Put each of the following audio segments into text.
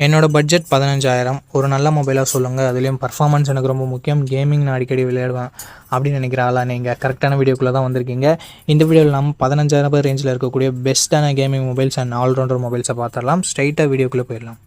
என்னோட பட்ஜெட் 15,000. ஒரு நல்ல மொபைலாக சொல்லுங்கள். அதுலேயும் பர்ஃபார்மன்ஸ் எனக்கு ரொம்ப முக்கியம். கேமிங் நான் அடிக்கடி விளையாடுவேன் அப்படின்னு நினைக்கிற ஆளாக நீங்கள் கரெக்டான வீடியோக்குள்ளே தான் வந்திருக்கீங்க. இந்த வீடியோவில் நம்ம 15,000 ரேஞ்சில் இருக்கக்கூடிய பெஸ்ட்டான கேமிங் மொபைல்ஸ் அண்ட் ஆல்ரவுண்டர் மொபைல்ஸை பார்த்துடலாம். ஸ்ட்ரைட்டாக வீடியோக்குள்ளே போயிடலாம்.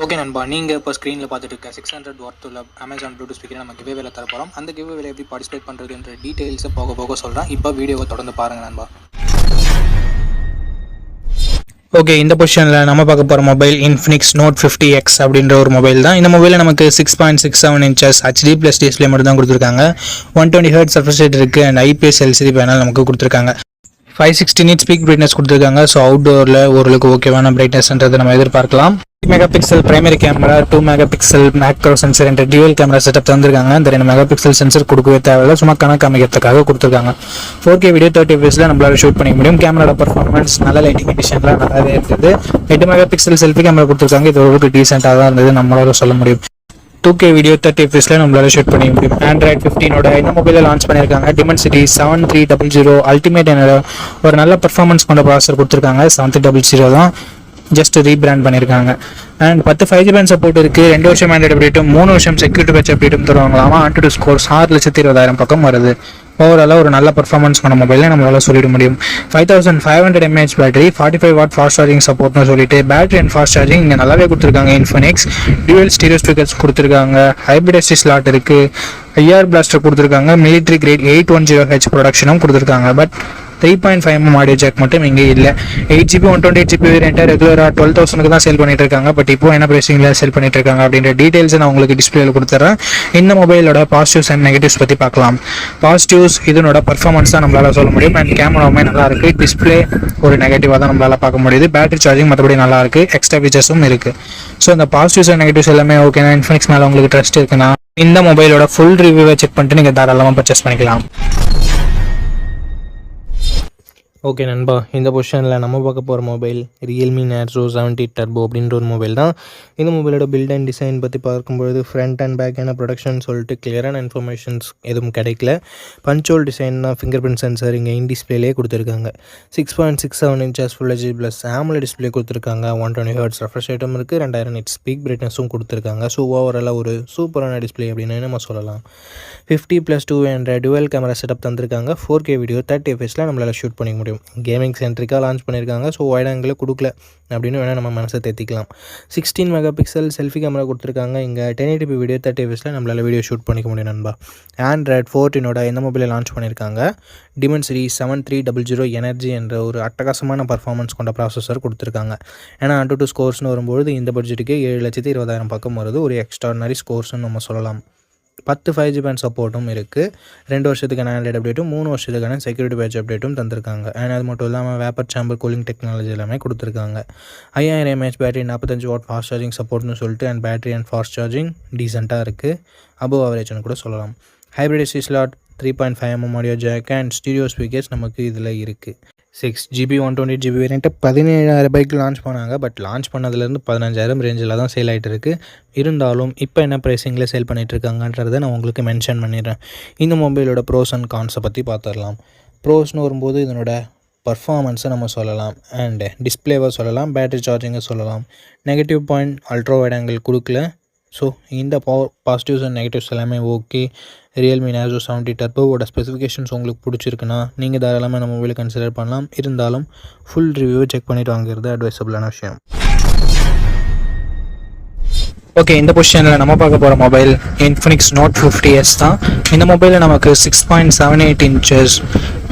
ஓகே நண்பா, நீங்கள் இப்போ ஸ்க்ரீனில் பார்த்துட்டு இருக்க 600 வாட் உள்ள அமேசான் ப்ளூடூத் ஸ்பீக்கரை நம்ம கிவ்வேல தர போகிறோம். அந்த கிவ்வேல எப்படி பார்ட்டிசிபேட் பண்ணுறதுன்ற டீட்டெயில்ஸை போக போக சொல்கிறேன். இப்போ வீடியோவை தொடர்ந்து பாருங்கள் நண்பா. ஓகே, இந்த பொசிஷனில் நம்ம பார்க்க போகிற மொபைல் இன்ஃபினிக்ஸ் நோட் 50X அப்படின்ற ஒரு மொபைல் தான். இந்த மொபைலில் நமக்கு 6.67 inches HD + டிஸ்பிளே மட்டும் தான் கொடுத்துருக்காங்க. 120 Hz refresh rate இருக்குது அண்ட் IPS LCD பேனல் நமக்கு கொடுத்துருக்காங்க. 560 nits பீக் பிரைட்னஸ் கொடுத்துருக்காங்க. ஸோ அவுட்டோரில் ஓரளவுக்கு ஓகேவான பிரைட்னஸ்ன்றதை நம்ம எதிர்பார்க்கலாம். 3 megapixel primary camera, 2 megapixel macro sensor என்ற டியூவல் கேமரா செட்டப் தந்திருக்காங்க. இந்த 2 மெகாபிக்சல் சென்சர் கொடுக்கவே தேவையில்லை, சும்மா கணக்கு அமைக்கிறதுக்காக கொடுத்துருக்காங்க. 4K வீடியோ 30 fps நம்மளால ஷூட் பண்ணிக்க முடியும். கேமராட பர்ஃபார்மன்ஸ் நல்ல லைட்டிங் எடிஷன்லாம் நல்லாவே இருக்குது. 8 மெகாபிக்சல் செல்ஃபி கேமரா கொடுத்துருக்காங்க. இது ஒரு டீசெண்டாக தான் இருந்தது நம்மளால சொல்ல முடியும். 2K வீடியோ 30 fps நம்மளால ஷூட் பண்ணிக்க முடியும். Android 15 இந்த மொபைலில் லான்ச் பண்ணியிருக்காங்க. Dimensity 7300 அல்டிமேட் என்ற ஒரு நல்ல பர்ஃபார்மன்ஸ் கொண்ட ப்ராசஸர் கொடுத்துருக்காங்க. 7300 தான் ஜஸ்ட் ரீபிராண்ட் பண்ணியிருக்காங்க. அண்ட் 10 5G பேண்ட் சப்போர்ட் இருக்குது. 2 வருஷம் ஆண்ட்ராய்டு அப்டேட்டும் 3 வருஷம் செக்யூரிட்டி பேட்ச் அப்டேட்டும் தருவாங்களாமா. AnTuTu ஸ்கோர்ஸ் 6,20,000 பக்கம் வருது. ஓவராலாக ஒரு நல்ல பர்ஃபார்மன்ஸ் பண்ண மொபைலில் நம்மளால சொல்லிட முடியும். 5500 mAh battery, 45 watt fast charging சப்போர்ட்னு சொல்லிட்டு பேட்டரி அண்ட் ஃபாஸ்ட் சார்ஜிங் இங்கே நல்லாவே கொடுத்துருக்காங்க. இன்ஃபினிக்ஸ் டியூவல் ஸ்டீரியோ ஸ்பீக்கர்ஸ் கொடுத்துருக்காங்க. ஹைப்ரிட் எஸ்டி ஸ்லாட் இருக்குது. IR பிளாஸ்டர் கொடுத்துருக்காங்க. மிலிட்ரி கிரேட் 810H ப்ரொடக்ஷனும் கொடுத்துருக்காங்க. பட் 3.5mm ஆடியோ ஜாக் மட்டும் இங்கே இல்லை. 8GB 128GB வேரியண்ட்டாக ரெகுலராக 12,000 தான் சேல் பண்ணிட்டு இருக்காங்க. பட் இப்போ என்ன ப்ரைஸிங்கில் சேல் பண்ணிட்டு இருக்காங்க அப்படின்ற டீட்டெயில்ஸ் நான் உங்களுக்கு டிஸ்பிளேல கொடுத்துட்றேன். இந்த மொபைலோட பாசிட்டிவ்ஸ் அண்ட் நெகட்டிவ்ஸ் பற்றி பார்க்கலாம். பாசிட்டிவ்ஸ் இதனோட பர்ஃபார்மன்ஸ் தான் நம்மளால சொல்ல முடியும். அண்ட் கேமராவுமே நல்லா இருக்குது. டிஸ்பிளே ஒரு நெகட்டிவாக தான் நம்மளால பார்க்க முடியுது. பேட்டரி சார்ஜிங் மற்றபடி நல்லா இருக்குது. எக்ஸ்ட்ரா ஃபீச்சர்ஸும் இருக்குது. ஸோ இந்த பாசிட்டிவ்ஸ் அண்ட் நெகட்டிவ்ஸ் எல்லாமே ஓகேனா, இன்ஃபினிக்ஸ் மேலே உங்களுக்கு ட்ரஸ்ட் இருக்குன்னா இந்த மொபைலோட ஃபுல் ரிவ்யூவை செக் பண்ணிட்டு நீங்கள் தாராளமாக பர்ச்சேஸ் பண்ணிக்கலாம். ஓகே நண்பா, இந்த பொசிஷனில் நம்ம பார்க்க போகிற மொபைல் Realme Narzo 70 Turbo அப்படின்ற ஒரு மொபைல் தான். இந்த மொபைலோட பில்ட் அண்ட் டிசைன் பற்றி பார்க்கும்பொழுது ஃப்ரண்ட் அண்ட் பேக் என்ன ப்ரொடக்ஷன் சொல்லிட்டு கிளியரான இன்ஃபர்மேஷன்ஸ் எதுவும் கிடைக்கல. பஞ்சோல் டிசைன் தான். ஃபிங்கர் பிரிண்ட் சென்சர் இங்கே இன் டிஸ்பிளேலே கொடுத்துருக்காங்க. 6.67 inches Full HD + AMOLED display கொடுத்துருக்காங்க. 120 Hz refresh rate இருக்குது. 2000 nits பீக் பிரைட்னஸும் கொடுத்துருக்காங்க. ஸோ ஓவராலாக ஒரு சூப்பரான டிஸ்பிளே அப்படின்னு நம்ம சொல்லலாம். 50+2 என்ற டுவல் கேமரா செட்டப் தந்திருக்காங்க. 4K வீடியோ 30 fps நம்மளால் ஷூட் பண்ணிக்க முடியும். கேமிங் சென்ட்ரிக்காக லான்ச் பண்ணியிருக்காங்க. ஸோ வைட் ஆங்கிள் கொடுக்கல அப்படின்னு வேணால் நம்ம மனசை தேத்திக்கலாம். 16 மெகாபிக்சல் செல்ஃபி கேமரா கொடுத்துருக்காங்க. இங்கே 1080p வீடியோ 30 fps நம்மளால் வீடியோ ஷூட் பண்ணிக்க முடியும் நண்பா. Android 14 இந்த மொபைலை லான்ச் பண்ணியிருக்காங்க. Dimensity 7300 எனர்ஜி என்ற ஒரு அட்டகாசமான பர்ஃபார்மன்ஸ் கொண்ட ப்ராசஸர் கொடுத்துருக்காங்க. ஏன்னா AnTuTu ஸ்கோர்ஸ்னு வரும்போது இந்த பட்ஜெட்டுக்கு 7,20,000 பக்கம் வருது. ஒரு எக்ஸ்ட்ரானரி ஸ்கோர்ஸ்னு நம்ம சொல்லலாம். 10 5G பேண்ட் சப்போர்ட்டும் இருக்குது. 2 வருஷத்துக்கான ஆண்ட்ராய்டு அப்டேட்டும் 3 வருஷத்துக்கான செக்யூரிட்டி பேட்ச் அப்டேட்டும் தந்திருக்காங்க. அண்ட் அது மட்டும் இல்லாமல் வேப்பர் சாம்பர் கூலிங் டெக்னாலஜி எல்லாமே கொடுத்துருக்காங்க. 5000 mAh battery, 45 watt fast charging சப்போர்ட்னு சொல்லிட்டு and battery and fast charging டீசெண்டாக இருக்குது. அபவ் ஆவரேஜ்னு கூட சொல்லலாம். Hybrid SD slot, 3.5mm audio jack and stereo speakers நமக்கு இதில் இருக்குது. 6GB 128GB வேரியண்ட்டு 17,000 லான்ச் பண்ணாங்க. பட் லான்ச் பண்ணதுலேருந்து 15,000 ரேஞ்சில் தான் சேல் ஆகிட்டு இருக்குது. இருந்தாலும் இப்போ என்ன ப்ரைஸிங்கில் சேல் பண்ணிகிட்ருக்காங்கன்றதை நான் உங்களுக்கு மென்ஷன் பண்ணிடுறேன். இந்த மொபைலோட ப்ரோஸ் அண்ட் கான்ஸை பற்றி பார்த்துடலாம். ப்ரோஸ்னு வரும்போது இதனோட பர்ஃபார்மன்ஸை நம்ம சொல்லலாம். அண்டு டிஸ்பிளேவை சொல்லலாம். பேட்டரி சார்ஜிங்கை சொல்லலாம். Negative point ultra wide angle கொடுக்கல. ஸோ இந்த பாசிட்டிவ்ஸ் அண்ட் நெகட்டிவ்ஸ் எல்லாமே ஓகே. Realme Narzo 70 Turboவோட ஸ்பெசிஃபிகேஷன்ஸ் உங்களுக்கு பிடிச்சிருக்குன்னா நீங்கள் தாராளமாக நம்ம மொபைலை கன்சிடர் பண்ணலாம். இருந்தாலும் ஃபுல் ரிவ்யூவை செக் பண்ணிவிட்டு வாங்குறது அட்வைசபிளான விஷயம். ஓகே, இந்த பொசிஷனில் நம்ம பார்க்க போகிற மொபைல் இன்ஃபினிக்ஸ் நோட் 50S தான். இந்த மொபைலில் நமக்கு 6.78 inches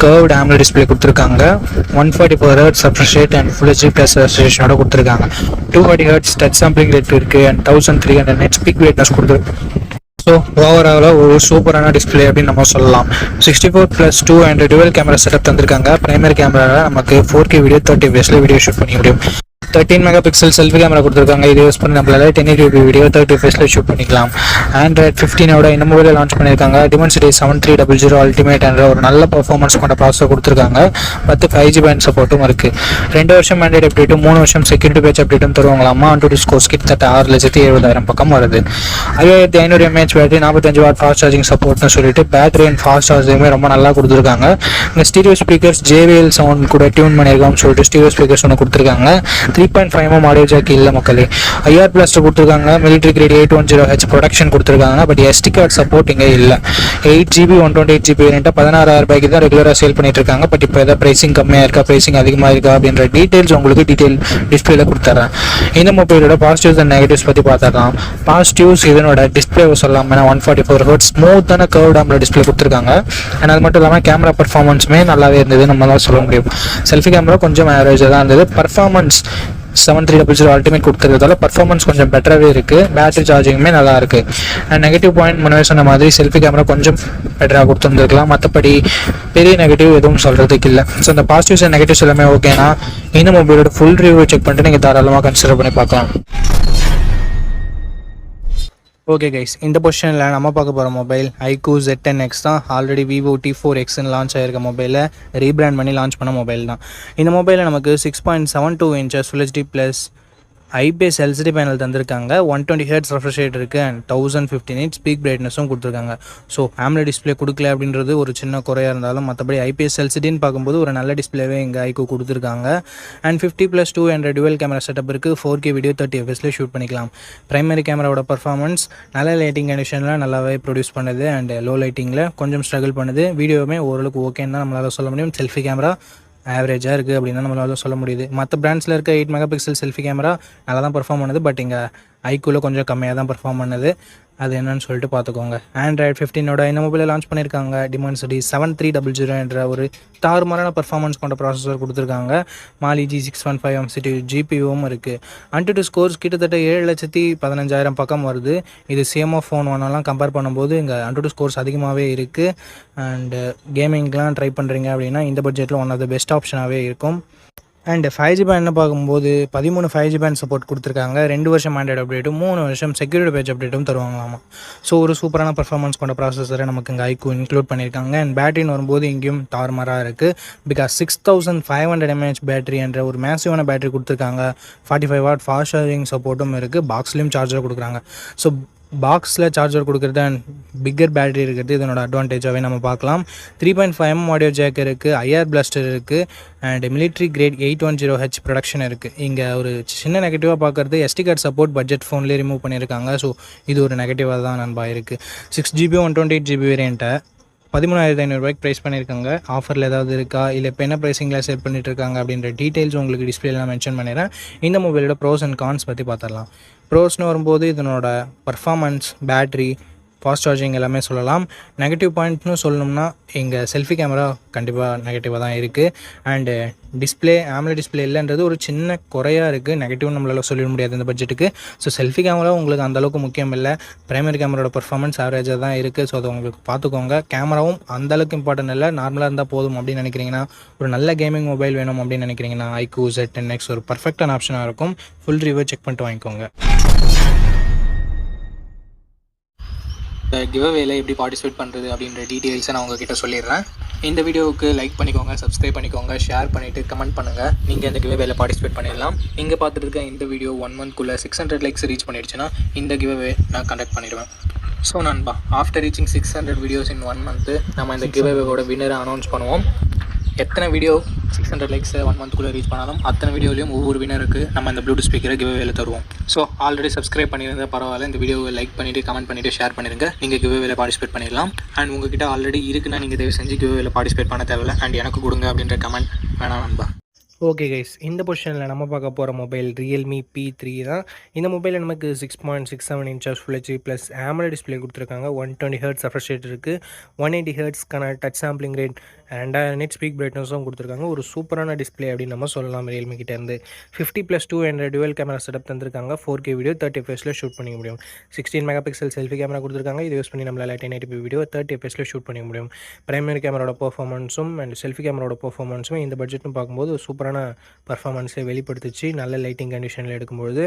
கர்வ்டு AMOLED டிஸ்பிளே கொடுத்துருக்காங்க. 144 Hz refresh rate and Full HD+ ரெசல்யூஷனோட கொடுத்துருக்காங்க. 240 Hz டச் சாம்பிளிங் ரேட் இருக்குது அண்ட் 1300 nits பீக் பிரைட்னஸ் கொடுத்துருக்கு. ஸோ ஓவராலாக ஒரு சூப்பரான டிஸ்பிளே அப்படின்னு நம்ம சொல்லலாம். 64+2 என்ற டுவல் கேமரா செட்டப் தந்திருக்காங்க. பிரைமரி கேமராவில் நமக்கு 4K video 30 fps video shoot பண்ணிக்க முடியும். 13 மெகாபிக்சல் செல்ஃபி கேமரா கொடுத்துருக்காங்க. இது யூஸ் பண்ணி நம்மளால 1080p வீடியோ 30 fps ஷூட் பண்ணிக்கலாம். Android 15 இந்த மொபைலில் லான்ச் பண்ணியிருக்காங்க. Dimensity 7300 அல்டிமேட் என்ற ஒரு நல்ல பர்ஃபார்மன்ஸ் கொண்ட ப்ராசஸர் கொடுத்துருக்காங்க. 10 5G பேண்ட் சப்போர்ட்டும் இருக்குது. 2 வருஷம் ஆண்ட்ராய்டு அப்டேட்டும் 3 வருஷம் செக்யூரிட்டி பேட்ச் அப்டேட்டும் தருவாங்களாமா. AnTuTu ஸ்கோர்ஸ் கிட்டத்தட்ட 6,70,000 பக்கம் வருது. 5500 mAh battery, 45 watt fast charging சப்போர்ட்னு சொல்லிட்டு பேட்டரி அண்ட் ஃபாஸ்ட் சார்ஜிங்குமே ரொம்ப நல்லா கொடுத்துருக்காங்க. இந்த ஸ்டீரியோ ஸ்பீக்கர்ஸ் JBL சவுண்ட் கூட டியூன் பண்ணியிருக்கான்னு சொல்லிட்டு ஸ்டீரியோ ஸ்பீக்கர்ஸ் ஒன்று கொடுத்துருக்காங்க. 3.5mm ஆடியோ ஜாக் இல்லை மக்களே. ஐஆர் பிளாஸ்டர் கொடுத்துருக்காங்க, மிலிட்ரி கிரேட் 810H ப்ரொடக்ஷன் கொடுத்துருக்காங்க. பட் எஸ்டி கார்டு சப்போர்ட் இங்கே இல்லை. 8GB 128GB வேரியண்ட்டாக 16,000 தான் ரெகுலராக சேல் பண்ணிட்டு இருக்காங்க. பட் இப்போ எதாவது ப்ரைசிங் கம்மியாக இருக்கா, ப்ரைசிங் அதிகமாக இருக்கா அப்படின்ற டீட்டெயில்ஸ் உங்களுக்கு டிஸ்பிளேல கொடுத்துறேன். இந்த மொபைலோட பாசிட்டிவ்ஸ் அண்ட் நெகட்டிவ்ஸ் பற்றி பார்த்துக்கலாம். பாசிட்டிவ்ஸ் இதனோட டிஸ்பிளே சொல்லலாம். 144Hz ஸ்மூத்தான கர்வ்ட் ஆம்ல டிஸ்பிளே கொடுத்துருக்காங்க. அண்ட் அது மட்டும் இல்லாமல் கேமரா பர்ஃபார்மன்ஸுமே நல்லாவே இருந்தது, நம்ம தான் சொல்ல முடியும். செல்ஃபி கேமரா கொஞ்சம் ஆவரேஜாக தான் இருந்தது. பர்ஃபார்மன்ஸ் 7300 அல்டிமேட் கொடுத்துருக்கிறதால பர்ஃபார்மன்ஸ் கொஞ்சம் பெட்டராகவே இருக்குது. பேட்டரி சார்ஜிங்குமே நல்லா இருக்குது. அண்ட் நெகட்டிவ் பாயிண்ட் முன்னாடி சொன்ன மாதிரி செல்ஃபி கேமரா கொஞ்சம் பெட்டராக கொடுத்துருந்துருக்கலாம். மற்றபடி பெரிய நெகட்டிவ் எதுவும் சொல்கிறதுக்கு இல்லை. ஸோ இந்த பாசிட்டிவ்ஸ் அண்ட் நெகட்டிவ்ஸ் எல்லாமே ஓகேனா இந்த மொபைலோட ஃபுல் ரிவ்யூ செக் பண்ணிட்டு நீங்கள் தாராளமாக கன்சிடர் பண்ணி பார்க்கலாம். ஓகே கைஸ், இந்த பொசிஷனில் நம்ம பார்க்க போகிற மொபைல் iQOO Z10X தான். ஆல்ரெடி விவோ T4Xன்னு லான்ச் ஆகிருக்க மொபைலை ரீபிராண்ட் பண்ணி லான்ச் பண்ண மொபைல் தான். இந்த மொபைலில் நமக்கு 6.72 inches Full HD plus IPS LCD panel தந்திருக்காங்க. 120Hz ரெஃப்ரெஷ் ரேட் இருக்குது. அண்ட் 1050 nits பீக் பிரைட்னஸும் கொடுத்துருக்காங்க. ஸோ AMOLED டிஸ்பிளே கொடுக்கல அப்படின்றது ஒரு சின்ன குறையாக இருந்தாலும் மற்றபடி ஐபிஎஸ் எல்சிடின்னு பார்க்கும்போது ஒரு நல்ல டிஸ்பிளேவே இங்கே iQOO கொடுத்துருக்காங்க. அண்ட் 50+200 டுவெல் கேமரா செட்டப் இருக்குது. 4K வீடியோ 30fps ஷூட் பண்ணிக்கலாம். பிரைமரி கேமராவோட பர்ஃபார்மன்ஸ் நல்ல லைட்டிங் கண்டிஷனில் நல்லாவே ப்ரொடியூஸ் பண்ணுது. அண்ட் லோ லைட்டிங்கில் கொஞ்சம் ஸ்ட்ரகிள் பண்ணுது. வீடியோவுமே ஓரளவுக்கு ஓகேன்னு தான் நம்மளால் சொல்ல முடியும். செல்ஃபி கேமரா ஆவரேஜாக இருக்குது அப்படின்னு தான் நம்மளால சொல்ல முடியுது. மற்ற பிராண்ட்ஸில் இருக்க 8 MP செல்ஃபி கேமரா நல்லா தான் பர்ஃபார்ம் பண்ணுது. பட் இங்கே iQOOல கொஞ்சம் கம்மியாக தான் பர்ஃபார்ம் பண்ணுது. அது என்னன்னு சொல்லிட்டு பார்த்துக்கோங்க. Android 15ஓட இந்த மொபைலை லான்ச் பண்ணியிருக்காங்க. Dimensity 7300 என்ற ஒரு தாறுமாறான பர்ஃபார்மன்ஸ் கொண்ட ப்ராசஸர் கொடுத்துருக்காங்க. Mali G615 MCU GPUவும் இருக்குது. AnTuTu ஸ்கோர்ஸ் கிட்டத்தட்ட 7,15,000 பக்கம் வருது. இது CMO ஃபோன் ஒன்னெல்லாம் கம்பேர் பண்ணும்போது இங்கே AnTuTu ஸ்கோர்ஸ் அதிகமாகவே இருக்குது. அண்டு கேமிங்லாம் ட்ரை பண்ணுறீங்க அப்படின்னா இந்த பட்ஜெட்டில் ஒன் ஆஃப் த பெஸ்ட் ஆப்ஷனாகவே இருக்கும். அண்ட் 5G பேண்ட் பார்க்கும்போது 13 5G பேண்ட் சப்போர்ட் கொடுத்துருக்காங்க. 2 வருஷம் ஆண்ட்ராய்டு அப்டேட்டும் 3 வருஷம் செக்யூரிட்டி பேட்ச் அப்டேட்டும் தருவாங்களாமா. ஸோ ஒரு சூப்பரான பர்ஃபார்மன்ஸ் கொண்ட ப்ராசஸரை நமக்கு இங்கே iQOO இன்க்ளூட் பண்ணியிருக்காங்க. அண்ட் பேட்டரின்னு வரும்போது இங்கேயும் தாறுமாறாக இருக்குது. பிகாஸ் 6500 mAh பேட்டரி என்ற ஒரு மேசிவான பேட்டரி கொடுத்துருக்காங்க. 45 வாட் ஃபாஸ்ட் சார்ஜிங் சப்போர்ட்டும் இருக்குது. பாக்ஸ்லேயும் சார்ஜர் கொடுக்குறாங்க. ஸோ பாக்ஸில் சார்ஜர் கொடுக்குறது அண்ட் பிக்கர் பேட்டரி இருக்கிறது இதனோட அட்வான்டேஜாகவே நம்ம பார்க்கலாம். 3.5mm ஆடியோ ஜாக் இருக்குது. ஐஆர் பிளாஸ்டர் இருக்குது. And military grade 810H production இருக்குது. இங்கே ஒரு சின்ன நெகட்டிவாக பார்க்குறது எஸ்டி கார்டு சப்போர்ட் பட்ஜெட் ஃபோன்லேயே ரிமூவ் பண்ணியிருக்காங்க. ஸோ இது ஒரு நெகட்டிவாக தான் நண்பா இருக்குது. 6GB 128GB வேரியண்ட்டை 13,500 ப்ரைஸ் பண்ணியிருக்காங்க. ஆஃபரில் ஏதாவது இருக்கா, இல்லை இப்போ என்ன ப்ரைஸிங்கில் சேல் பண்ணிட்டு இருக்காங்க அப்படின்ற டீட்டெயில்ஸ் உங்களுக்கு டிஸ்பிளேலாம் மென்ஷன் பண்ணிடுறேன். இந்த மொபைலோட ப்ரோஸ் அண்ட் கான்ஸ் பற்றி பார்த்துடலாம். ப்ரோஸ்னு வரும்போது இதனோட பர்ஃபார்மன்ஸ், பேட்ரி, ஃபாஸ்ட் சார்ஜிங் எல்லாமே சொல்லலாம். நெகட்டிவ் பாயிண்ட்னு சொல்லணும்னா இங்கே செல்ஃபி கேமரா கண்டிப்பாக நெகட்டிவாக தான் இருக்குது. அண்டு டிஸ்பிளே AMOLED டிஸ்பிளே இல்லைன்றது ஒரு சின்ன குறையாக இருக்குது. நெகட்டிவ் நம்மளால் சொல்லிட முடியாது இந்த பட்ஜெட்டுக்கு. ஸோ செல்ஃபி கேமரா உங்களுக்கு அந்தளவுக்கு முக்கியம் இல்லை. பிரைமரி கேமராவோட பர்ஃபார்மன்ஸ் ஆவரேஜாக தான் இருக்குது. ஸோ அதை உங்களுக்கு பார்த்துக்கோங்க. கேமராவும் அந்தளவுக்கு இம்பார்ட்டன்ட் இல்லை, நார்மலாக இருந்தால் போதும் அப்படின்னு நினைக்கிறீங்கன்னா, ஒரு நல்ல கேமிங் மொபைல் வேணும் அப்படின்னு நினைக்கிறீங்கன்னா iQOO Z10X ஒரு பர்ஃபெக்டான ஆப்ஷனாக இருக்கும். ஃபுல் ரிவ்யூ செக் பண்ணிட்டு வாங்கிக்கோங்க. கிவ்அவேல எப்படி பார்ட்டிசிபேட் பண்ணுறது அப்படின்ற டீட்டெயில்ஸை நான் உங்ககிட்ட சொல்லிடுறேன். இந்த வீடியோவுக்கு லைக் பண்ணிக்கோங்க, சப்ஸ்கிரைப் பண்ணிக்கோங்க, ஷேர் பண்ணிவிட்டு கமெண்ட் பண்ணுங்கள். நீங்கள் இந்த கிவ்அவேல பார்ட்டிசிபேட் பண்ணிடலாம். நீங்கள் பார்த்துட்டு இருக்க இந்த வீடியோ 1 monthக்குள்ளே 600 லைக்ஸ் ரீச் பண்ணிடுச்சுன்னா இந்த கிவ்அவே நான் கண்டக்ட் பண்ணிடுவேன். ஸோ நண்பா, ஆஃப்டர் ரீச்சிங் 600 வீடியோஸ் இன் 1 month நம்ம இந்த கிவ்அவேவோட வின்னரை அனௌன்ஸ் பண்ணுவோம். எத்தனை வீடியோ 600 லைக்ஸ் 1 monthக்குள்ளே ரீச் பண்ணாலும் அத்தனை வீடியோலையும் ஒவ்வொரு வினருக்கு நம்ம இந்த ப்ளூடூத் ஸ்பீக்கரை கிவ்அவேல தருவோம். ஸோ ஆல்ரெடி சப்ஸ்கிரைப் பண்ணியிருந்தால் பரவாயில்ல, இந்த வீடியோவை லைக் பண்ணிவிட்டு கமெண்ட் பண்ணிவிட்டு ஷேர் பண்ணிடுங்க. நீங்கள் கிவ்அவேல பார்ட்டிசிபேட் பண்ணிடலாம். அண்ட் உங்ககிட்ட ஆல்ரெடி இருக்குன்னா நீங்கள் தயவு செஞ்சு கிவ்அவேல பார்ட்டிசிபேட் பண்ண தேவையில்லை. அண்ட் எனக்கு கொடுங்க அப்படின்ற கமெண்ட் வேணாம் நண்பா. ஓகே கைஸ், இந்த பொசிஷனில் நம்ம பார்க்க போகிற மொபைல் Realme P3 தான். இந்த மொபைலில் நமக்கு 6.67 inches Full HD plus AMOLED display கொடுத்துருக்காங்க. 120Hz ரெஃப்ரெஷ் ரேட் இருக்குது. 180Hzக்கான touch sampling rate, 2000 nits peak பிரைட்னஸும் கொடுத்துருக்காங்க. ஒரு சூப்பரான டிஸ்பிளே அப்படின்னு நம்ம சொல்லலாம் Realme கிட்டேருந்து. 50+200 டுவெல் கேமரா செட்டப் தந்திருக்காங்க. 4K வீடியோ 30fps ஷூட் பண்ணிக்க முடியும். 16 MP செல்ஃபி கேமரா கொடுத்துருக்காங்க. இது யூஸ் பண்ணி நம்மளால் 1080p வீடியோ 30fps ஷூட் பண்ணிக்க முடியும். பிரைமரி கேமராவோட பர்ஃபார்மன்ஸும் அண்ட் செல்ஃபி கேமராவோட பர்ஃபார்மன்ஸும் இந்த பட்ஜெட்னு பார்க்கும்போது சூப்பரான பர்ஃபார்மன்ஸை வெளிப்படுத்துச்சு நல்ல லைட்டிங் கண்டிஷனில் எடுக்கும்போது.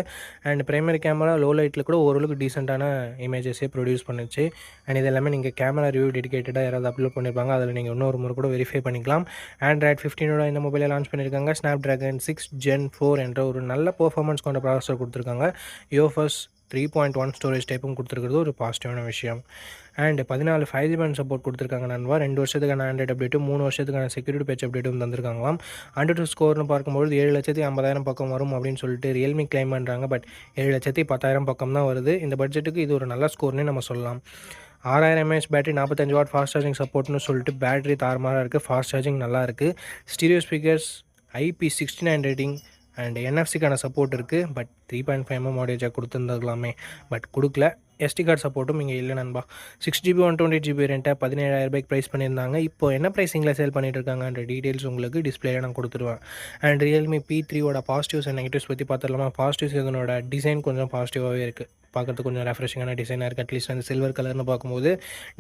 அண்ட் பிரைமரி கேமரா லோ லைட்டில் கூட ஓரளவுக்கு டீசெண்டான இமேஜஸே ப்ரொடியூஸ் பண்ணுச்சு. அண்ட் இது எல்லாமே நீங்கள் கேமரா ரிவ்யூ டெடிகேட்டடாக யாராவது அப்லோட் பண்ணியிருப்பாங்க, அதில் நீங்கள் இன்னொரு முறை கூட வெரிஃபை பண்ணிக்கலாம். Android 15ஓட இந்த மொபைலை லான்ச் பண்ணியிருக்காங்க. Snapdragon 6 Gen 4 என்ற ஒரு நல்ல பர்ஃபார்மன்ஸ் கொண்ட ப்ராசஸர் கொடுத்துருக்காங்க. யோஃபஸ் 3.1 ஸ்டோரேஜ் டைப்பும் கொடுத்துருக்கிறது ஒரு பாசிட்டிவான விஷயம். அண்ட் 14 5G பேண்ட் சப்போர்ட் கொடுத்துருக்காங்க நண்பா. 2 வருஷத்துக்கான ஆண்ட்ராய்டு அப்டேட்டும் 3 வருஷத்துக்கான செக்யூரிட்டி பேட்ச் அப்டேட்டும் தந்திருக்காங்களாம். AnTuTu ஸ்கோர்னு பார்க்கும்போது 7,50,000 பக்கம் வரும் அப்படின்னு சொல்லிட்டு ரியல்மி கிளைம் பண்ணுறாங்க. பட் 7,10,000 பக்கம் தான் வருது. இந்த பட்ஜெட்டுக்கு இது ஒரு நல்ல ஸ்கோர்னே நம்ம சொல்லலாம். 6000 mAh battery, 45 watt fast charging சப்போர்ட்னு சொல்லிட்டு பேட்டரி தாறுமாறாக இருக்குது. ஃபாஸ்ட் சார்ஜிங் நல்லா இருக்குது. Stereo speakers, IP69 rating and NFC-க்கான சப்போர்ட் இருக்குது. பட் 3.5mm ஆடியோ ஜாக் கொடுத்துருந்துருக்கலாமே, பட் கொடுக்கல. SD கார்டு சப்போர்ட்டும் இங்கே இல்லை நண்பா. 6GB 128GB ரெண்ட்டை 17,000 ப்ரைஸ் பண்ணியிருந்தாங்க. இப்போ என்ன ப்ரைஸிங்கில் சேல் பண்ணிட்டு இருக்காங்கன்ற டீட்டெயில்ஸ் உங்களுக்கு டிஸ்பிளேல நான் கொடுத்துருவேன். அண்ட் ரியல்மி P3யோட பாசிட்டிவ்ஸ் அண்ட் நெகட்டிவ்ஸ் பற்றி பார்த்துடலாமா. பாசிட்டிவ்ஸ் இதனோட டிசைன் கொஞ்சம் பாசிட்டிவாகவே இருக்குது. பார்க்குறதுக்கு கொஞ்சம் ரெஃப்ரெஷிங்கான டிசைனாக இருக்குது. அட்லீஸ்ட் அந்த சில்வர் கலர்னு பார்க்கும்போது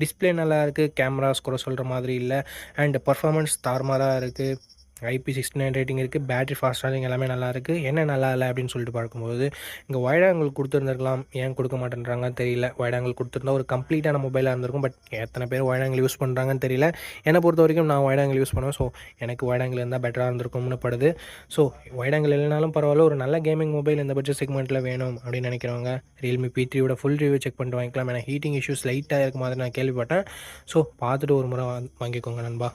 டிஸ்பிளே நல்லா இருக்குது. கேமராஸ் கூட சொல்கிற மாதிரி இல்லை. அண்ட் பர்ஃபார்மன்ஸ் தாறுமாறாக இருக்குது. IP69 ரேட்டிங் இருக்குது. பேட்டரி ஃபாஸ்ட் சார்ஜிங் எல்லாமே நல்லா இருக்குது. என்ன நல்லா இல்லை அப்படின்னு சொல்லிட்டு பார்க்கும்போது இங்கே வைட் ஆங்கிள் கொடுத்துருந்துருக்கலாம். ஏன் கொடுக்க மாட்டேன்றாங்கன்னு தெரியல. வைட் ஆங்கிள் கொடுத்துருந்தா ஒரு கம்ப்ளீட்டான மொபைலாக இருந்திருக்கும். பட் எத்தனை பேர் வைட் ஆங்கிள் யூஸ் பண்ணுறாங்கன்னு தெரியல. என்னை பொறுத்த வரைக்கும் நான் வைட் ஆங்கிள் யூஸ் பண்ணுவேன். ஸோ எனக்கு வைட் ஆங்கிள் இருந்தால் பெட்டராக இருந்திருக்கும்னு படுது. ஸோ வைட் ஆங்கிள் இல்லைனாலும் பரவாயில்ல, ஒரு நல்ல கேமிங் மொபைல் இந்த பட்ஜெட் செக்மெண்ட்டில் வேணும் அப்படின்னு நினைக்கிறவங்க ரியல்மி P3யோட ஃபுல் ரிவ்யூ செக் பண்ணிட்டு வாங்கிக்கலாம். ஏன்னா ஹீட்டிங் இஷ்யூஸ் லைட்டாக இருக்க மாதிரி நான் கேள்விப்பட்டேன். ஸோ பார்த்துட்டு ஒரு முறை வாங்கிக்கோங்க நண்பா.